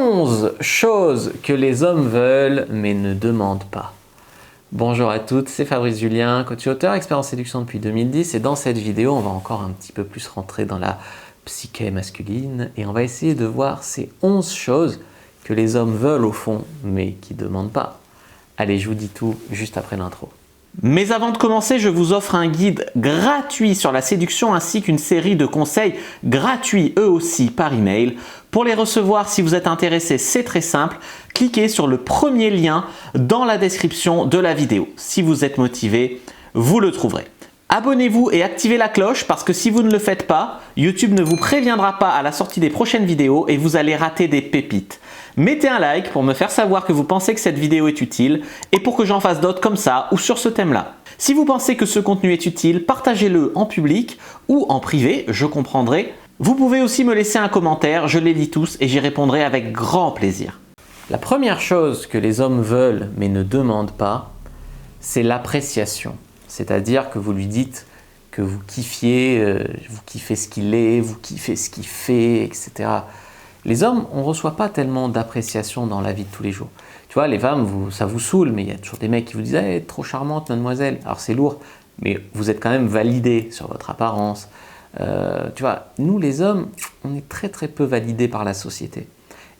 11 choses que les hommes veulent mais ne demandent pas. Bonjour à toutes, c'est Fabrice Julien, coach et auteur, expert en séduction depuis 2010 et dans cette vidéo, on va encore un petit peu plus rentrer dans la psyché masculine et on va essayer de voir ces 11 choses que les hommes veulent au fond mais qui ne demandent pas. Allez, je vous dis tout juste après l'intro. Mais avant de commencer, je vous offre un guide gratuit sur la séduction ainsi qu'une série de conseils gratuits eux aussi par email. Pour les recevoir, si vous êtes intéressé, c'est très simple. Cliquez sur le premier lien dans la description de la vidéo. Si vous êtes motivé, vous le trouverez. Abonnez-vous et activez la cloche parce que si vous ne le faites pas, YouTube ne vous préviendra pas à la sortie des prochaines vidéos et vous allez rater des pépites. Mettez un like pour me faire savoir que vous pensez que cette vidéo est utile et pour que j'en fasse d'autres comme ça ou sur ce thème-là. Si vous pensez que ce contenu est utile, partagez-le en public ou en privé, je comprendrai. Vous pouvez aussi me laisser un commentaire, je les lis tous et j'y répondrai avec grand plaisir. La première chose que les hommes veulent mais ne demandent pas, c'est l'appréciation. C'est-à-dire que vous lui dites que vous kiffiez, vous kiffez ce qu'il est, vous kiffez ce qu'il fait, etc. Les hommes, on ne reçoit pas tellement d'appréciation dans la vie de tous les jours. Tu vois, les femmes, ça vous saoule, mais il y a toujours des mecs qui vous disent hey, « trop charmante, mademoiselle ». Alors c'est lourd, mais vous êtes quand même validé sur votre apparence. Tu vois, nous les hommes, on est très très peu validés par la société.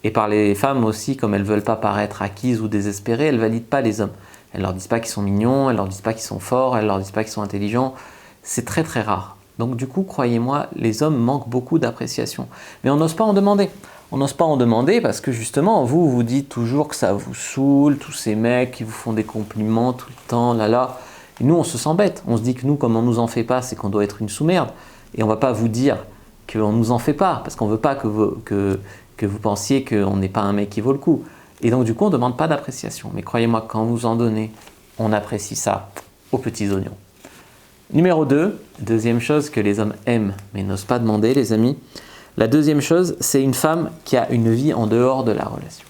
Et par les femmes aussi, comme elles ne veulent pas paraître acquises ou désespérées, elles ne valident pas les hommes. Elles ne leur disent pas qu'ils sont mignons, elles ne leur disent pas qu'ils sont forts, elles ne leur disent pas qu'ils sont intelligents. C'est très très rare. Donc du coup, croyez-moi, les hommes manquent beaucoup d'appréciation. Mais on n'ose pas en demander. On n'ose pas en demander parce que justement, vous dites toujours que ça vous saoule, tous ces mecs qui vous font des compliments tout le temps, là là. Et nous, on se sent bête. On se dit que nous, comme on ne nous en fait pas, c'est qu'on doit être une sous-merde. Et on ne va pas vous dire qu'on ne nous en fait pas parce qu'on ne veut pas que vous pensiez qu'on n'est pas un mec qui vaut le coup. Et donc du coup, on ne demande pas d'appréciation. Mais croyez-moi, quand vous en donnez, on apprécie ça aux petits oignons. Numéro 2, deuxième chose que les hommes aiment mais n'osent pas demander, les amis. La deuxième chose, c'est une femme qui a une vie en dehors de la relation.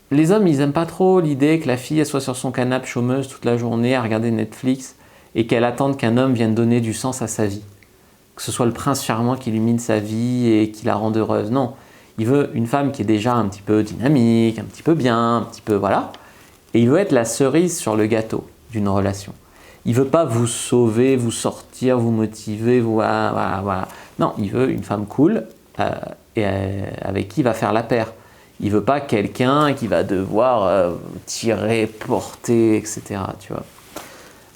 Les hommes, ils n'aiment pas trop l'idée que la fille elle soit sur son canapé chômeuse toute la journée à regarder Netflix et qu'elle attende qu'un homme vienne donner du sens à sa vie. Que ce soit le prince charmant qui illumine sa vie et qui la rende heureuse. Non, il veut une femme qui est déjà un petit peu dynamique, un petit peu bien, un petit peu voilà. Et il veut être la cerise sur le gâteau d'une relation. Il ne veut pas vous sauver, vous sortir, vous motiver, voilà. Non, il veut une femme cool et avec qui il va faire la paire. Il ne veut pas quelqu'un qui va devoir tirer, porter, etc. Tu vois.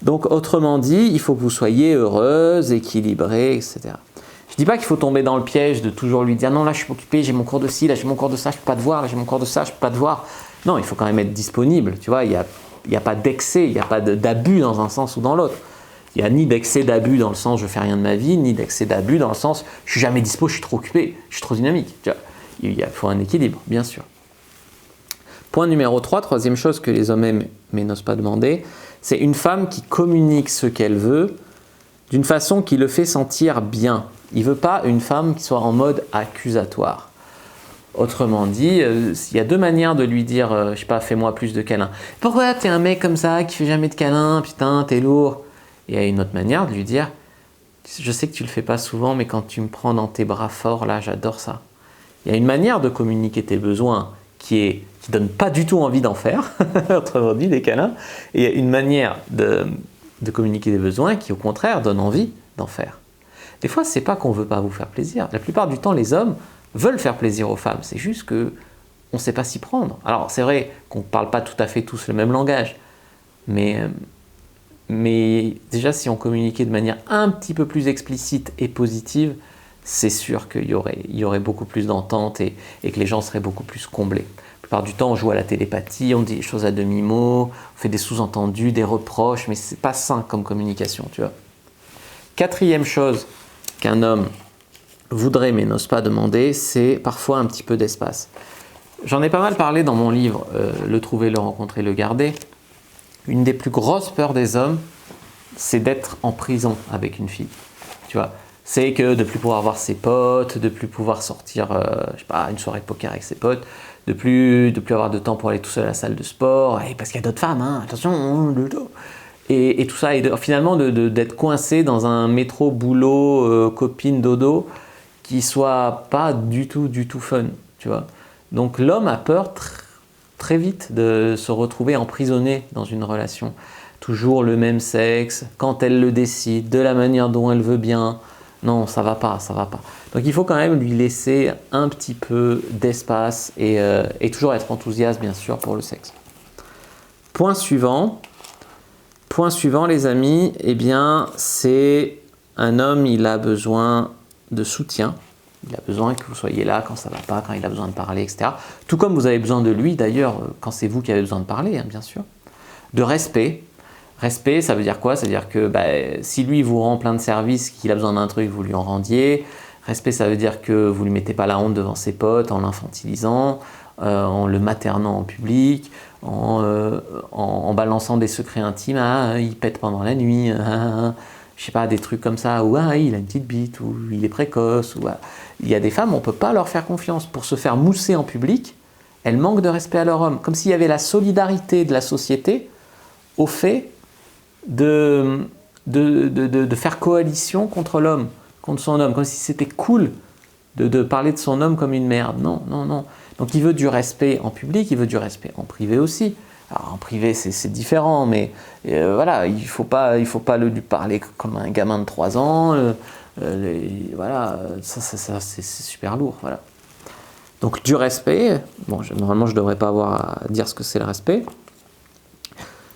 Donc, autrement dit, il faut que vous soyez heureuse, équilibrée, etc. Je ne dis pas qu'il faut tomber dans le piège de toujours lui dire « Non, là, je suis occupé, j'ai mon cours de ci, là, j'ai mon cours de ça, je ne peux pas te voir, là, j'ai mon cours de ça, je ne peux pas te voir. » Non, il faut quand même être disponible. Tu vois, il n'y a pas d'excès, il n'y a pas d'abus dans un sens ou dans l'autre. Il n'y a ni d'excès d'abus dans le sens « je ne fais rien de ma vie », ni d'excès d'abus dans le sens « je ne suis jamais dispo, je suis trop occupé, je suis trop dynamique ». Tu vois, il faut un équilibre, bien sûr. Point numéro 3, troisième chose que les hommes aiment mais n'osent pas demander, c'est une femme qui communique ce qu'elle veut d'une façon qui le fait sentir bien. Il ne veut pas une femme qui soit en mode accusatoire. Autrement dit, il y a deux manières de lui dire, je ne sais pas, fais-moi plus de câlins. Pourquoi t'es un mec comme ça qui fait jamais de câlins, putain, t'es lourd. Et il y a une autre manière de lui dire, je sais que tu le fais pas souvent, mais quand tu me prends dans tes bras forts, là, j'adore ça. Il y a une manière de communiquer tes besoins qui donne pas du tout envie d'en faire, autrement dit, des câlins. Et il y a une manière de communiquer des besoins qui, au contraire, donne envie d'en faire. Des fois, c'est pas qu'on veut pas vous faire plaisir. La plupart du temps, les hommes veulent faire plaisir aux femmes. C'est juste qu'on ne sait pas s'y prendre. Alors, c'est vrai qu'on ne parle pas tout à fait tous le même langage. Mais déjà, si on communiquait de manière un petit peu plus explicite et positive, c'est sûr qu'il y aurait beaucoup plus d'entente et que les gens seraient beaucoup plus comblés. La plupart du temps, on joue à la télépathie, on dit des choses à demi-mot, on fait des sous-entendus, des reproches, mais ce n'est pas sain comme communication, tu vois. Quatrième chose qu'un homme voudrait mais n'ose pas demander, c'est parfois un petit peu d'espace. J'en ai pas mal parlé dans mon livre « Le trouver, le rencontrer, le garder ». Une des plus grosses peurs des hommes, c'est d'être en prison avec une fille, tu vois. C'est que de ne plus pouvoir voir ses potes, de ne plus pouvoir sortir, je sais pas, une soirée de poker avec ses potes, de plus avoir de temps pour aller tout seul à la salle de sport, parce qu'il y a d'autres femmes, hein, attention, et tout ça, et finalement d'être coincé dans un métro, boulot, copine, dodo, qui soit pas du tout fun, tu vois. Donc l'homme a peur très vite de se retrouver emprisonné dans une relation. Toujours le même sexe, quand elle le décide, de la manière dont elle veut bien. Non, ça va pas, ça va pas. Donc il faut quand même lui laisser un petit peu d'espace et toujours être enthousiaste, bien sûr, pour le sexe. Point suivant, les amis, eh bien, c'est un homme, il a besoin de soutien. Il a besoin que vous soyez là quand ça ne va pas, quand il a besoin de parler, etc. Tout comme vous avez besoin de lui, d'ailleurs, quand c'est vous qui avez besoin de parler, hein, bien sûr. De respect. Respect, ça veut dire quoi? Ça veut dire que si lui vous rend plein de services, qu'il a besoin d'un truc, vous lui en rendiez. Respect, ça veut dire que vous ne lui mettez pas la honte devant ses potes en l'infantilisant, en le maternant en public, en balançant des secrets intimes. Ah, il pète pendant la nuit. Je sais pas, des trucs comme ça, ou il a une petite bite, ou il est précoce. Il y a des femmes, on ne peut pas leur faire confiance. Pour se faire mousser en public, elles manquent de respect à leur homme. Comme s'il y avait la solidarité de la société au fait de faire coalition contre l'homme, contre son homme, comme si c'était cool de parler de son homme comme une merde. Non, non, non. Donc il veut du respect en public, il veut du respect en privé aussi. Alors en privé c'est différent, mais voilà, il faut pas lui parler comme un gamin de 3 ans. Voilà, ça c'est super lourd. Voilà. Donc du respect, bon, normalement je ne devrais pas avoir à dire ce que c'est le respect.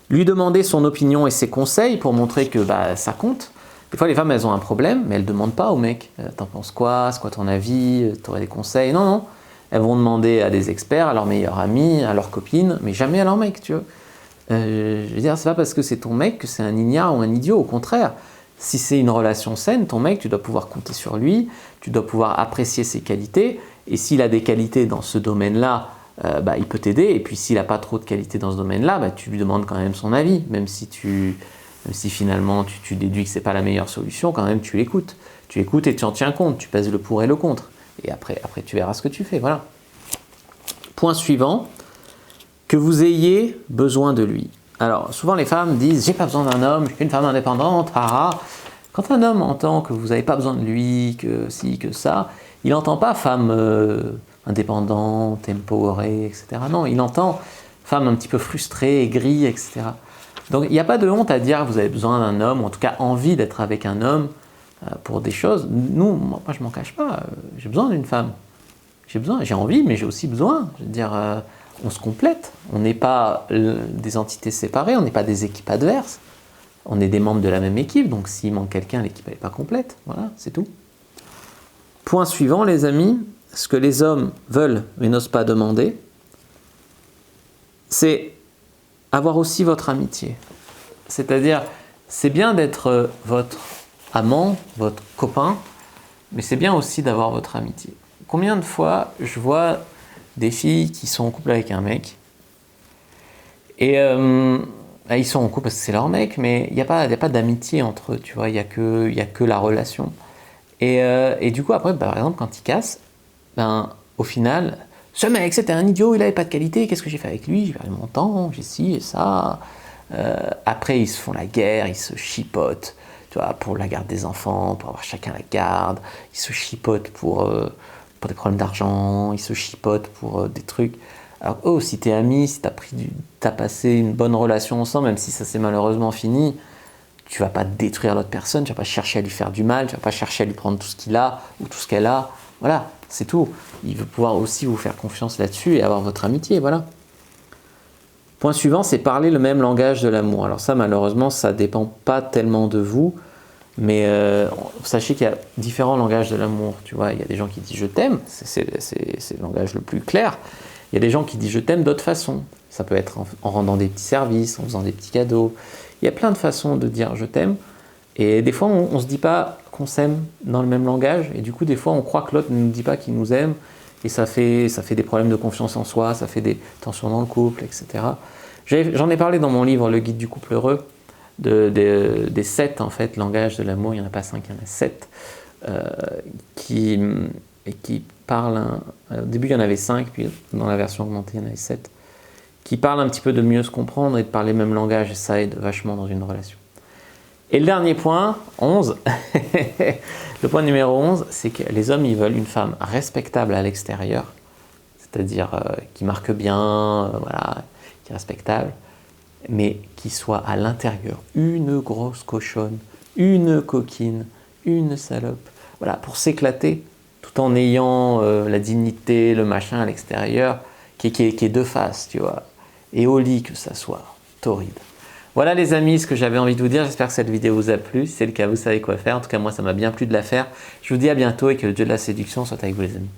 Lui demander son opinion et ses conseils pour montrer que ça compte. Des fois les femmes elles ont un problème, mais elles ne demandent pas au mec. T'en penses quoi? C'est quoi ton avis? T'aurais des conseils? Non, non. Elles vont demander à des experts, à leurs meilleurs amis, à leurs copines, mais jamais à leur mec, tu vois. Je veux dire, c'est pas parce que c'est ton mec que c'est un ignare ou un idiot, au contraire. Si c'est une relation saine, ton mec, tu dois pouvoir compter sur lui, tu dois pouvoir apprécier ses qualités, et s'il a des qualités dans ce domaine-là, il peut t'aider, et puis s'il n'a pas trop de qualités dans ce domaine-là, tu lui demandes quand même son avis, même si finalement tu déduis que c'est pas la meilleure solution, quand même tu l'écoutes. Tu écoutes et tu en tiens compte, tu pèses le pour et le contre. Et après tu verras ce que tu fais, voilà. Point suivant, que vous ayez besoin de lui. Alors, souvent les femmes disent « j'ai pas besoin d'un homme, je suis une femme indépendante, Quand un homme entend que vous n'avez pas besoin de lui, que ci, que ça, il n'entend pas femme indépendante, empowerée, etc. Non, il entend femme un petit peu frustrée, aigrie, etc. Donc il n'y a pas de honte à dire que vous avez besoin d'un homme, ou en tout cas envie d'être avec un homme, pour des choses. Moi je m'en cache pas, j'ai besoin d'une femme. J'ai envie, mais j'ai aussi besoin. Je veux dire, on se complète. On n'est pas des entités séparées, on n'est pas des équipes adverses. On est des membres de la même équipe, donc s'il manque quelqu'un, l'équipe n'est pas complète. Voilà, c'est tout. Point suivant, les amis, ce que les hommes veulent mais n'osent pas demander, c'est avoir aussi votre amitié. C'est-à-dire, c'est bien d'être votre amant, votre copain, mais c'est bien aussi d'avoir votre amitié. Combien de fois je vois des filles qui sont en couple avec un mec et ils sont en couple parce que c'est leur mec, mais il n'y a pas d'amitié entre eux, tu vois, il n'y a que la relation. Et du coup, après, par exemple, quand ils cassent, au final, ce mec, c'était un idiot, il n'avait pas de qualité, qu'est-ce que j'ai fait avec lui? J'ai perdu mon temps, j'ai ci et ça. Après, ils se font la guerre, ils se chipotent. Tu vois, pour la garde des enfants, pour avoir chacun la garde, ils se chipotent pour des problèmes d'argent, ils se chipotent pour des trucs. Alors, si t'es amis, si t'as passé une bonne relation ensemble, même si ça s'est malheureusement fini, tu vas pas détruire l'autre personne, tu vas pas chercher à lui faire du mal, tu vas pas chercher à lui prendre tout ce qu'il a ou tout ce qu'elle a. Voilà, c'est tout. Il veut pouvoir aussi vous faire confiance là-dessus et avoir votre amitié, voilà. Point suivant, c'est parler le même langage de l'amour. Alors ça, malheureusement, ça ne dépend pas tellement de vous, mais sachez qu'il y a différents langages de l'amour. Tu vois, il y a des gens qui disent « je t'aime », c'est le langage le plus clair. Il y a des gens qui disent « je t'aime » d'autres façons. Ça peut être en rendant des petits services, en faisant des petits cadeaux. Il y a plein de façons de dire « je t'aime ». Et des fois, on ne se dit pas qu'on s'aime dans le même langage. Et du coup, des fois, on croit que l'autre ne nous dit pas qu'il nous aime. Et ça fait des problèmes de confiance en soi, ça fait des tensions dans le couple, etc. J'en ai parlé dans mon livre « Le guide du couple heureux », des 7 en fait, langages de l'amour, il n'y en a pas 5, il y en a 7, qui parlent, au début il y en avait 5, puis dans la version augmentée il y en avait 7, qui parlent un petit peu de mieux se comprendre et de parler le même langage, et ça aide vachement dans une relation. Et le dernier point, 11, le point numéro 11, c'est que les hommes, ils veulent une femme respectable à l'extérieur, c'est-à-dire qui marque bien, voilà, qui est respectable, mais qui soit à l'intérieur une grosse cochonne, une coquine, une salope, voilà, pour s'éclater, tout en ayant la dignité, le machin à l'extérieur, qui est de face, tu vois, et au lit que ça soit torride. Voilà les amis, ce que j'avais envie de vous dire. J'espère que cette vidéo vous a plu. Si c'est le cas, vous savez quoi faire. En tout cas, moi, ça m'a bien plu de la faire. Je vous dis à bientôt et que le dieu de la séduction soit avec vous les amis.